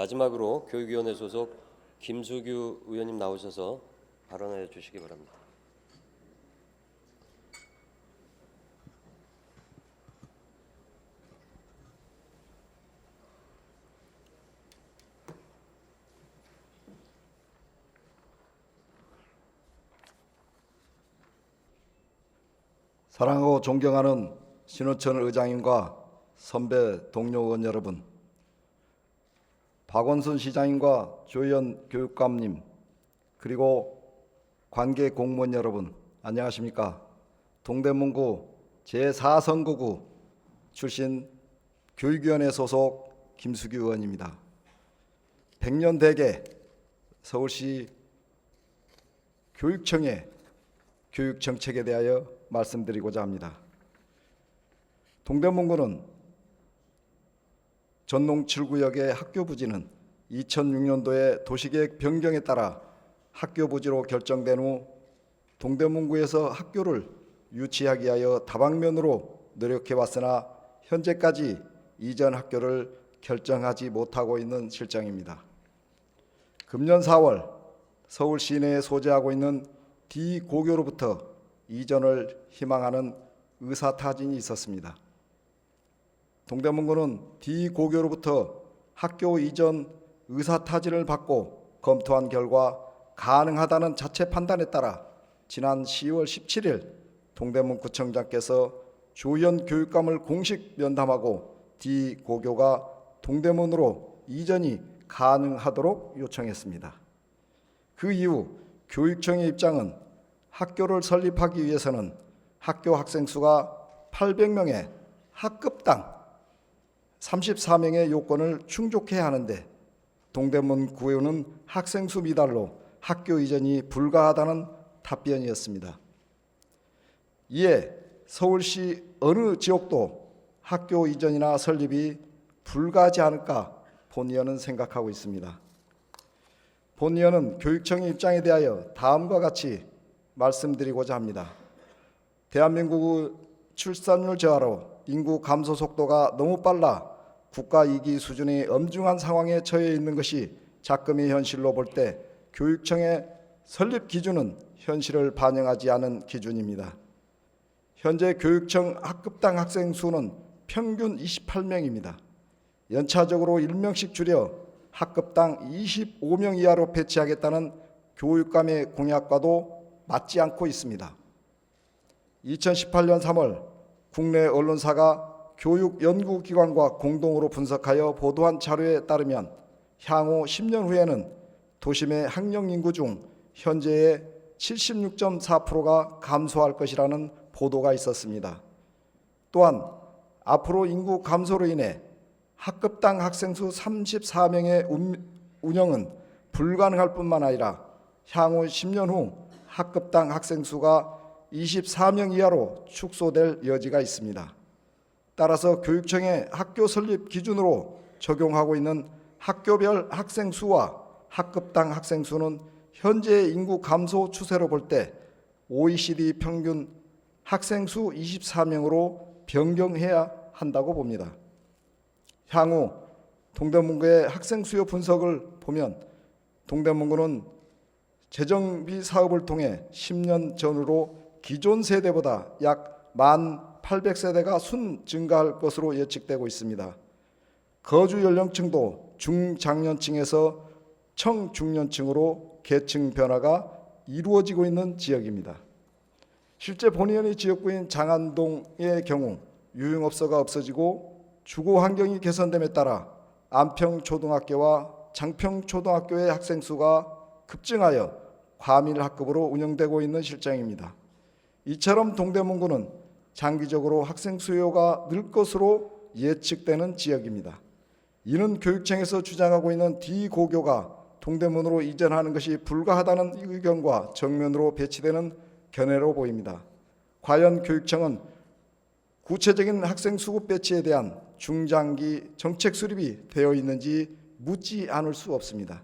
마지막으로 교육위원회 소속 김수규 의원님 나오셔서 발언해 주시기 바랍니다. 사랑하고 존경하는 신호천 의장님과 선배 동료 의원 여러분, 박원순 시장님과 조희연 교육감님, 그리고 관계 공무원 여러분, 안녕하십니까? 동대문구 제4선거구 출신 교육위원회 소속 김수규 의원입니다. 백년대계 서울시 교육청의 교육정책에 대하여 말씀드리고자 합니다. 동대문구는 전농 7구역의 학교 부지는 2006년도에 도시계획 변경에 따라 학교 부지로 결정된 후 동대문구에서 학교를 유치하기 위하여 다방면으로 노력해 왔으나 현재까지 이전 학교를 결정하지 못하고 있는 실정입니다. 금년 4월 서울 시내에 소재하고 있는 D고교로부터 이전을 희망하는 의사타진이 있었습니다. 동대문구는 D고교로부터 학교 이전 의사타진을 받고 검토한 결과 가능하다는 자체 판단에 따라 지난 10월 17일 동대문구청장께서 조희연 교육감을 공식 면담하고 D고교가 동대문으로 이전이 가능하도록 요청했습니다. 그 이후 교육청의 입장은 학교를 설립하기 위해서는 학교 학생 수가 800명에 학급당 34명의 요건을 충족해야 하는데 동대문구는 학생 수 미달로 학교 이전이 불가하다는 답변이었습니다. 이에 서울시 어느 지역도 학교 이전이나 설립이 불가하지 않을까 본 의원은 생각하고 있습니다. 본 의원은 교육청의 입장에 대하여 다음과 같이 말씀드리고자 합니다. 대한민국의 출산율 저하로 인구 감소 속도가 너무 빨라 국가 위기 수준의 엄중한 상황에 처해 있는 것이 작금의 현실로 볼 때 교육청의 설립 기준은 현실을 반영하지 않은 기준입니다. 현재 교육청 학급당 학생 수는 평균 28명입니다. 연차적으로 1명씩 줄여 학급당 25명 이하로 배치하겠다는 교육감의 공약과도 맞지 않고 있습니다. 2018년 3월 국내 언론사가 교육연구기관과 공동으로 분석하여 보도한 자료에 따르면 향후 10년 후에는 도심의 학령인구 중 현재의 76.4%가 감소할 것이라는 보도가 있었습니다. 또한 앞으로 인구 감소로 인해 학급당 학생 수 34명의 운영은 불가능할 뿐만 아니라 향후 10년 후 학급당 학생 수가 24명 이하로 축소될 여지가 있습니다. 따라서 교육청의 학교 설립 기준으로 적용하고 있는 학교별 학생 수와 학급당 학생 수는 현재의 인구 감소 추세로 볼 때 OECD 평균 학생 수 24명으로 변경해야 한다고 봅니다. 향후 동대문구의 학생 수요 분석을 보면 동대문구는 재정비 사업을 통해 10년 전으로 기존 세대보다 약 1,800세대가 순 증가할 것으로 예측되고 있습니다. 거주 연령층도 중장년층에서 청중년층으로 계층 변화가 이루어지고 있는 지역입니다. 실제 본 의원의 지역구인 장안동의 경우 유흥업소가 없어지고 주거 환경이 개선됨에 따라 안평초등학교와 장평초등학교의 학생 수가 급증하여 과밀학급으로 운영되고 있는 실정입니다. 이처럼 동대문구는 장기적으로 학생 수요가 늘 것으로 예측되는 지역입니다. 이는 교육청에서 주장하고 있는 D고교가 동대문으로 이전하는 것이 불가하다는 의견과 정면으로 배치되는 견해로 보입니다. 과연 교육청은 구체적인 학생 수급 배치에 대한 중장기 정책 수립이 되어 있는지 묻지 않을 수 없습니다.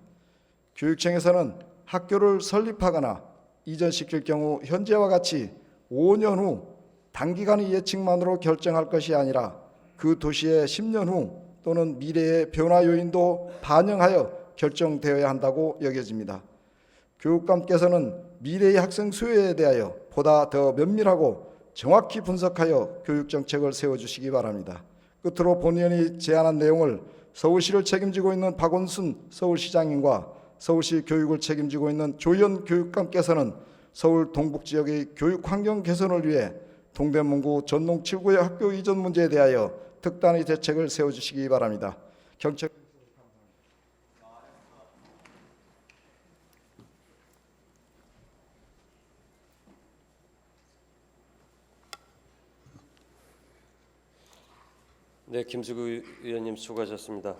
교육청에서는 학교를 설립하거나 이전시킬 경우 현재와 같이 5년 후 단기간의 예측만으로 결정할 것이 아니라 그 도시에 10년 후 또는 미래의 변화 요인도 반영하여 결정되어야 한다고 여겨집니다. 교육감께서는 미래의 학생 수요에 대하여 보다 더 면밀하고 정확히 분석하여 교육정책을 세워주시기 바랍니다. 끝으로 본의원이 제안한 내용을 서울시를 책임지고 있는 박원순 서울시장님과 서울시 교육을 책임지고 있는 조현 교육감께서는 서울 동북지역의 교육 환경 개선을 위해 동대문구 전농 7구의 학교 이전 문제에 대하여 특단의 대책을 세워주시기 바랍니다. 경찰 네, 김수구 의원님 수고하셨습니다.